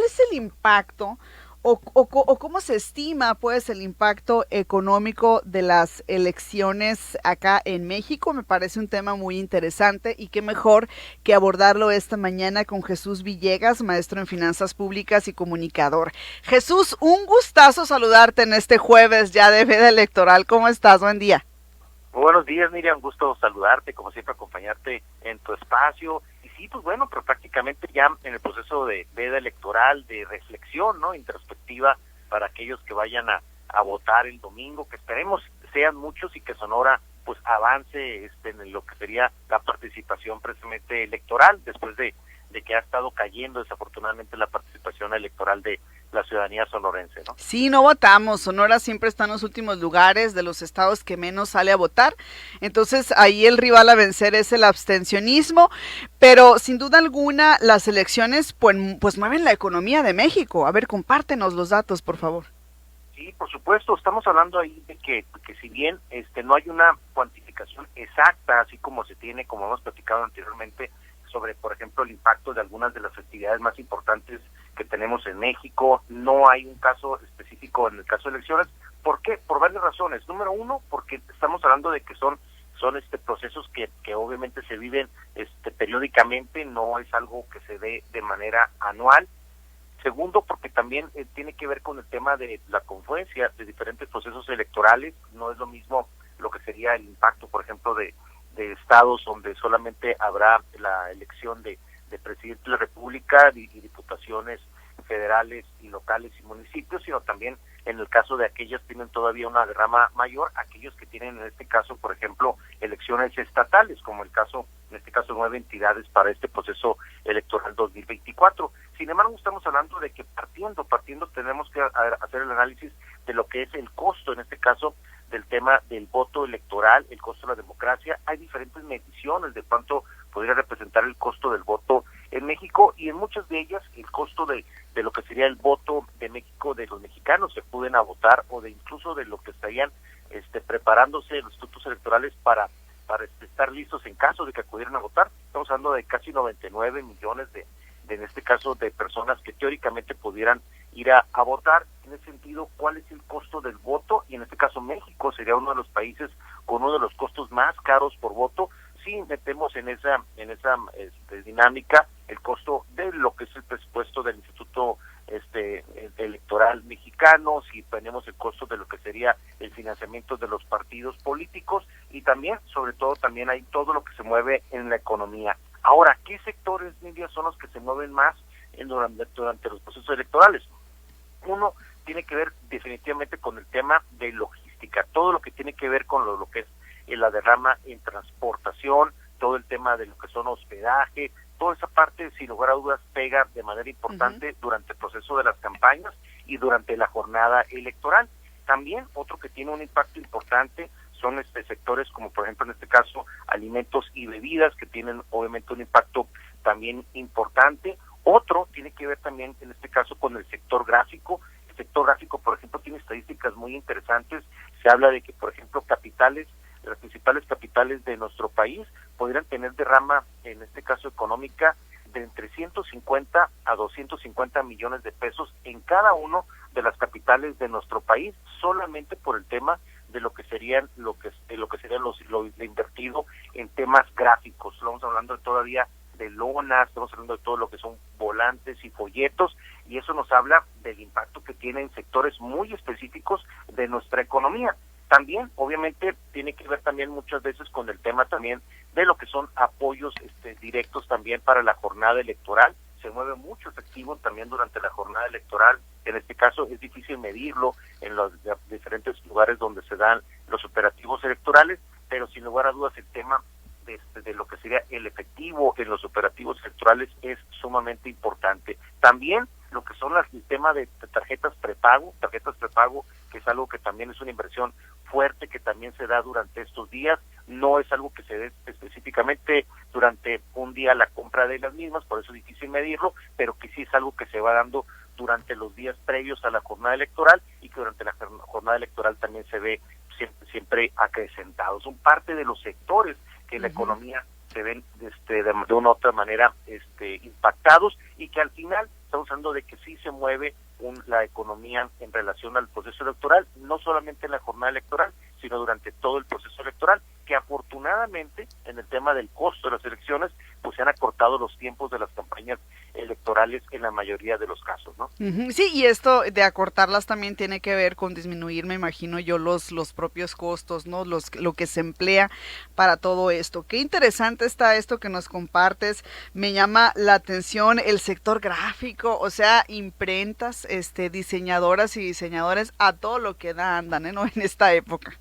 es el impacto o cómo se estima pues el impacto económico de las elecciones acá en México? Me parece un tema muy interesante y qué mejor que abordarlo esta mañana con Jesús Villegas, maestro en finanzas públicas y comunicador. Jesús, un gustazo saludarte en este jueves ya de veda electoral. ¿Cómo estás? Buen día. Muy buenos días, Miriam, gusto saludarte, como siempre acompañarte en tu espacio. Y sí, pues bueno, pero prácticamente ya en el proceso de veda electoral, de reflexión, ¿no? Introspectiva para aquellos que vayan a votar el domingo, que esperemos sean muchos y que Sonora pues avance en lo que sería la participación precisamente electoral, después de que ha estado cayendo desafortunadamente la participación electoral de la ciudadanía sonorense, ¿no? Sí, no votamos. Sonora siempre está en los últimos lugares de los estados que menos sale a votar. Entonces ahí el rival a vencer es el abstencionismo. Pero sin duda alguna las elecciones pues mueven la economía de México. A ver, compártenos los datos, por favor. Sí, por supuesto, estamos hablando ahí de que si bien no hay una cuantificación exacta, así como se tiene, como hemos platicado anteriormente, sobre, por ejemplo, el impacto de algunas de las festividades más importantes que tenemos en México, no hay un caso específico en el caso de elecciones. ¿Por qué? Por varias razones. Número uno, porque estamos hablando de que son procesos que obviamente se viven periódicamente, no es algo que se dé de manera anual. Segundo, porque también tiene que ver con el tema de la confluencia de diferentes procesos electorales. No es lo mismo lo que sería el impacto, por ejemplo, de estados donde solamente habrá la elección de presidente de la República y diputaciones federales y locales y municipios, sino también en el caso de aquellas que tienen todavía una derrama mayor, aquellos que tienen en este caso, por ejemplo, elecciones estatales, como el caso, en este caso, 9 entidades para este proceso electoral 2024. Sin embargo, estamos hablando de que partiendo tenemos que hacer el análisis de lo que es el costo, en este caso, del tema del voto electoral, el costo de la democracia. Hay diferentes mediciones de cuánto podría representar el costo del voto en México, y en muchas de ellas el costo de lo que sería el voto de México, de los mexicanos que acuden a votar, o de incluso de lo que estarían preparándose los institutos electorales para estar listos en caso de que acudieran a votar. Estamos hablando de casi 99 millones de en este caso de personas que teóricamente pudieran ir a votar. En ese sentido, ¿cuál es el costo del voto? Y en este caso México sería uno de los países con uno de los costos más caros por voto. Si metemos en esa dinámica el costo de lo que es el presupuesto del Instituto Electoral Mexicano, si tenemos el costo de lo que sería el financiamiento de los partidos políticos, y también, sobre todo, también hay todo lo que se mueve en la economía. Ahora, ¿qué sectores, Nidia, son los que se mueven más durante los procesos electorales? Uno tiene que ver definitivamente con el tema de logística, todo lo que tiene que ver con lo que es la derrama en transportación, todo el tema de lo que son hospedaje, toda esa parte, sin lugar a dudas, pega de manera importante durante el proceso de las campañas y durante la jornada electoral. También otro que tiene un impacto importante son sectores como, por ejemplo, en este caso, alimentos y bebidas, que tienen obviamente un impacto también importante. Otro tiene que ver también, en este caso, con el sector gráfico. El sector gráfico, por ejemplo, tiene estadísticas muy interesantes. Se habla de que, por ejemplo, las principales capitales de nuestro país podrían tener derrama, en este caso económica, de entre 150 a 250 millones de pesos en cada uno de las capitales de nuestro país, solamente por el tema de lo que serían lo invertido en temas gráficos. Estamos hablando todavía de lonas, estamos hablando de todo lo que son volantes y folletos, y eso nos habla del impacto que tiene en sectores muy específicos de nuestra economía. También, obviamente, tiene que ver también muchas veces con el tema también de lo que son apoyos directos también para la jornada electoral. Se mueve mucho efectivo también durante la jornada electoral. En este caso es difícil medirlo en los diferentes lugares donde se dan los operativos electorales, pero sin lugar a dudas el tema de lo que sería el efectivo en los operativos electorales es sumamente importante. También lo que son el tema de tarjetas prepago, que es algo que también es una inversión fuerte que también se da durante estos días. No es algo que se dé específicamente durante un día la compra de las mismas, por eso es difícil medirlo, pero que sí es algo que se va dando durante los días previos a la jornada electoral, y que durante la jornada electoral también se ve siempre acrecentado. Son parte de los sectores que la economía se ven de una u otra manera impactados, y que al final estamos hablando de que sí se mueve la economía en relación al proceso electoral, no solamente en la jornada electoral, sino durante todo el proceso electoral, que afortunadamente en el tema del costo de las elecciones, pues se han acortado los tiempos de las campañas electorales en la mayoría de los casos, ¿no? Sí, y esto de acortarlas también tiene que ver con disminuir, me imagino yo, los propios costos, ¿no? Lo que se emplea para todo esto. Qué interesante está esto que nos compartes. Me llama la atención el sector gráfico, o sea, imprentas, diseñadoras y diseñadores a todo lo que da andan, ¿no? En esta época.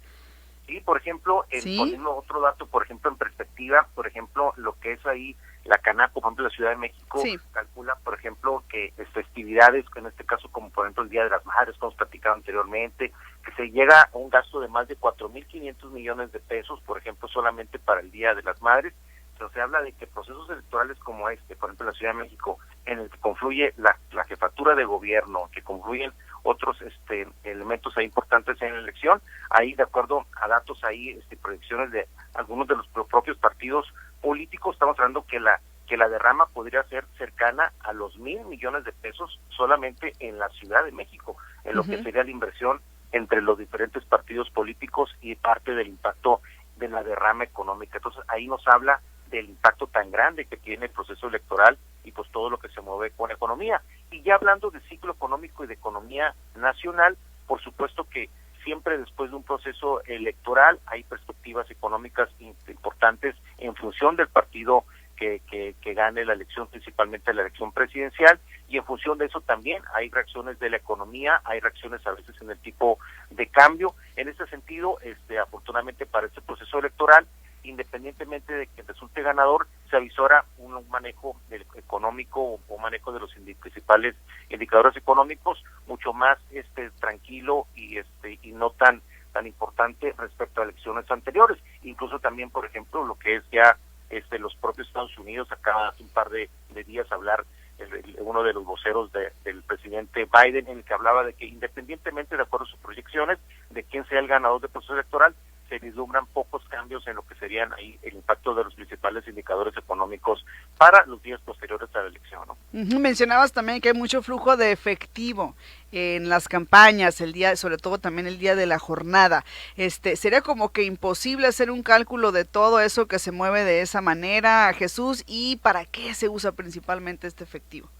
Sí, por ejemplo, Sí, poniendo otro dato, por ejemplo, en perspectiva, por ejemplo, lo que es ahí la Canaco, por ejemplo, la Ciudad de México, sí. calcula, por ejemplo, que festividades, que en este caso, como por ejemplo el Día de las Madres, como hemos platicado anteriormente, que se llega a un gasto de más de 4.500 millones de pesos, por ejemplo, solamente para el Día de las Madres. Pero se habla de que procesos electorales como por ejemplo, en la Ciudad de México, en el que confluye la jefatura de gobierno, que confluyen otros elementos ahí importantes en la elección, ahí de acuerdo a datos ahí, proyecciones de algunos de los propios partidos políticos, estamos hablando que la derrama podría ser cercana a los 1.000 millones de pesos solamente en la Ciudad de México, en lo que sería la inversión entre los diferentes partidos políticos y parte del impacto de la derrama económica. Entonces ahí nos habla del impacto tan grande que tiene el proceso electoral y pues todo lo que se mueve con economía. Y ya hablando de ciclo económico y de economía nacional, por supuesto que siempre después de un proceso electoral hay perspectivas económicas importantes en función del partido que gane la elección, principalmente la elección presidencial, y en función de eso también hay reacciones de la economía, hay reacciones a veces en el tipo de cambio. En ese sentido, afortunadamente para este proceso electoral, independientemente de que resulte ganador, se avisora un manejo económico o manejo de los principales indicadores económicos mucho más tranquilo y no tan importante respecto a elecciones anteriores. Incluso también, por ejemplo, lo que es ya los propios Estados Unidos, acaba hace un par de días hablar uno de los voceros del presidente Biden, en el que hablaba de que independientemente, de acuerdo a sus proyecciones, de quién sea el ganador del proceso electoral, se vislumbran pocos cambios en lo que serían ahí el impacto de los principales indicadores económicos para los días posteriores a la elección, ¿no? Mencionabas también que hay mucho flujo de efectivo en las campañas, el día, sobre todo también el día de la jornada. Sería como que imposible hacer un cálculo de todo eso que se mueve de esa manera, Jesús, y para qué se usa principalmente este efectivo.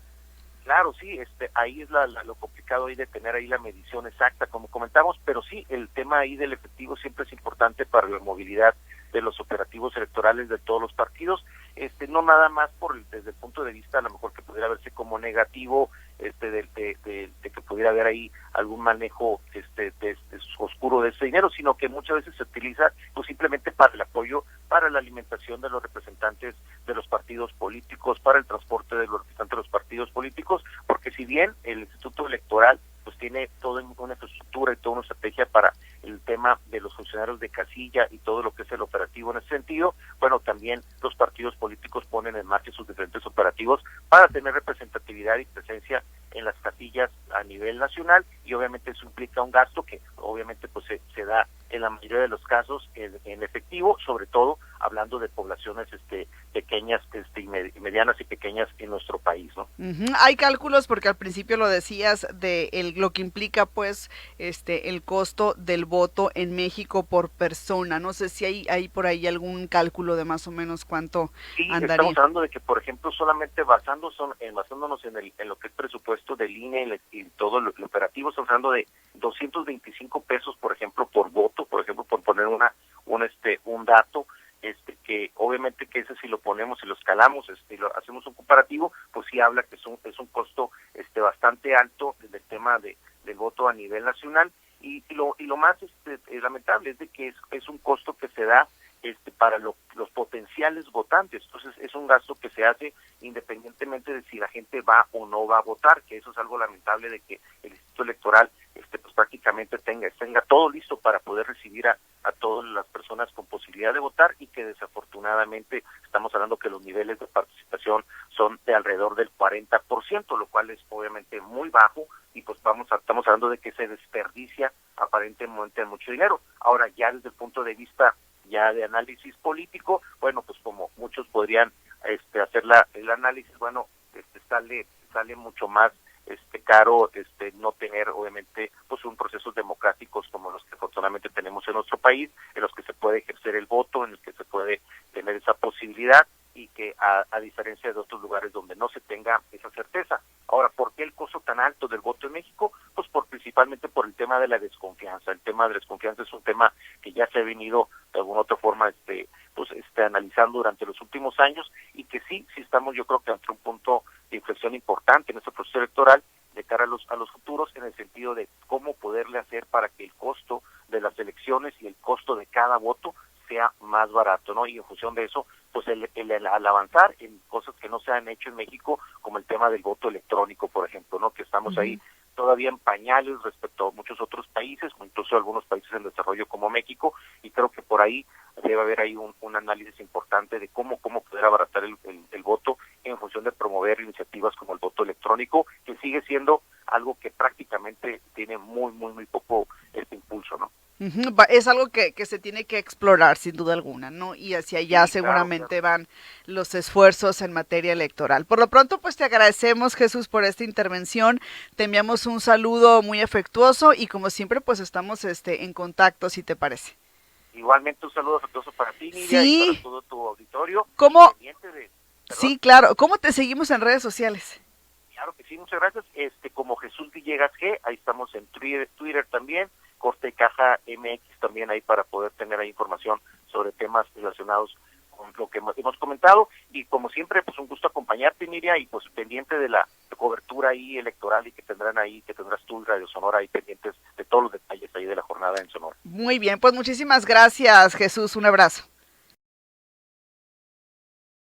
Claro, sí, ahí es lo complicado ahí de tener ahí la medición exacta, como comentamos, pero sí, el tema ahí del efectivo siempre es importante para la movilidad de los operativos electorales de todos los partidos, no nada más desde el punto de vista a lo mejor que pudiera verse como negativo, de que pudiera haber ahí algún manejo oscuro de ese dinero, sino que muchas veces se utiliza pues simplemente para el apoyo, para la alimentación de los representantes de los partidos políticos, para el transporte de los representantes de los partidos políticos, porque si bien el Instituto Electoral pues tiene toda una infraestructura y toda una estrategia para el tema de los funcionarios de casilla y todo lo que es el operativo en ese sentido, bueno, también los partidos políticos ponen en marcha sus diferentes operativos para tener representatividad y presencia en las casillas a nivel nacional, y obviamente eso implica un gasto que obviamente pues se da en la mayoría de los casos en efectivo, sobre todo hablando de poblaciones pequeñas, medianas y pequeñas en nuestro país, ¿no? Hay cálculos, porque al principio lo decías, de lo que implica pues el costo del voto en México por persona. No sé si hay por ahí algún cálculo de más o menos cuánto Sí, estamos andaría. hablando de que, por ejemplo, solamente basándonos en lo que es presupuesto del INE y todo lo operativo, estamos hablando de 225 pesos, por ejemplo, por voto, por ejemplo, por poner un dato, que obviamente que ese si lo ponemos y lo escalamos, lo hacemos un comparativo, pues sí habla que es un costo bastante alto del tema del voto a nivel nacional, y lo más lamentable es de que es un costo que se da para los potenciales votantes. Entonces es un gasto que se hace independientemente de si la gente va o no va a votar, que eso es algo lamentable, de que el Instituto Electoral pues prácticamente tenga todo listo para poder recibir a todas las personas con posibilidad de votar, y que desafortunadamente estamos hablando que los niveles de participación son de alrededor del 40%, lo cual es obviamente muy bajo, y pues estamos hablando de que se desperdicia aparentemente mucho dinero. Ahora, ya desde el punto de vista ya de análisis político, bueno, pues como muchos podrían hacer el análisis, bueno, sale sale mucho más caro no tener obviamente pues un procesos democráticos como los que afortunadamente tenemos en nuestro país, en los que se puede ejercer el voto, en los que se puede tener esa posibilidad, y que a diferencia de otros lugares donde no se tenga esa certeza. Ahora, ¿por qué el costo tan alto del voto en México? Pues principalmente por el tema de la desconfianza. El tema de la desconfianza es un tema que ya se ha venido de alguna otra forma analizando durante los últimos años, y que sí estamos, yo creo que ante un punto de inflexión importante en este proceso electoral de cara a los futuros, en el sentido de cómo poderle hacer para que el costo de las elecciones y el costo de cada voto sea más barato, ¿no? Y en función de eso, pues al avanzar en cosas que no se han hecho en México, como el tema del voto electrónico, por ejemplo, ¿no? Que estamos ahí todavía en pañales respecto a muchos otros países, incluso algunos países en desarrollo como México, y creo que por ahí debe haber ahí un análisis importante de cómo poder abaratar el voto en función de promover iniciativas como el voto electrónico, que sigue siendo algo que prácticamente tiene muy poco impulso, ¿no? Es algo que se tiene que explorar sin duda alguna, ¿no? Y hacia allá Sí, seguramente claro. van los esfuerzos en materia electoral. Por lo pronto, pues te agradecemos, Jesús, por esta intervención. Te enviamos un saludo muy afectuoso y como siempre, pues estamos en contacto, si te parece. Igualmente un saludo afectuoso para ti, Nidia, y para Sí, todo tu auditorio, y ¿cómo? pendiente de... ¿Perdón? Sí, claro. ¿Cómo te seguimos en redes sociales? Claro que sí, muchas gracias. Como Jesús Villegas G, ahí estamos en Twitter también, Corte y Caja MX también, ahí para poder tener ahí información sobre temas relacionados con lo que hemos comentado. Y como siempre, pues un gusto acompañarte, Miriam, y pues pendiente de la cobertura ahí electoral y que tendrás tú, Radio Sonora, ahí pendientes de todos los detalles ahí de la jornada en Sonora. Muy bien, pues muchísimas gracias, Jesús. Un abrazo.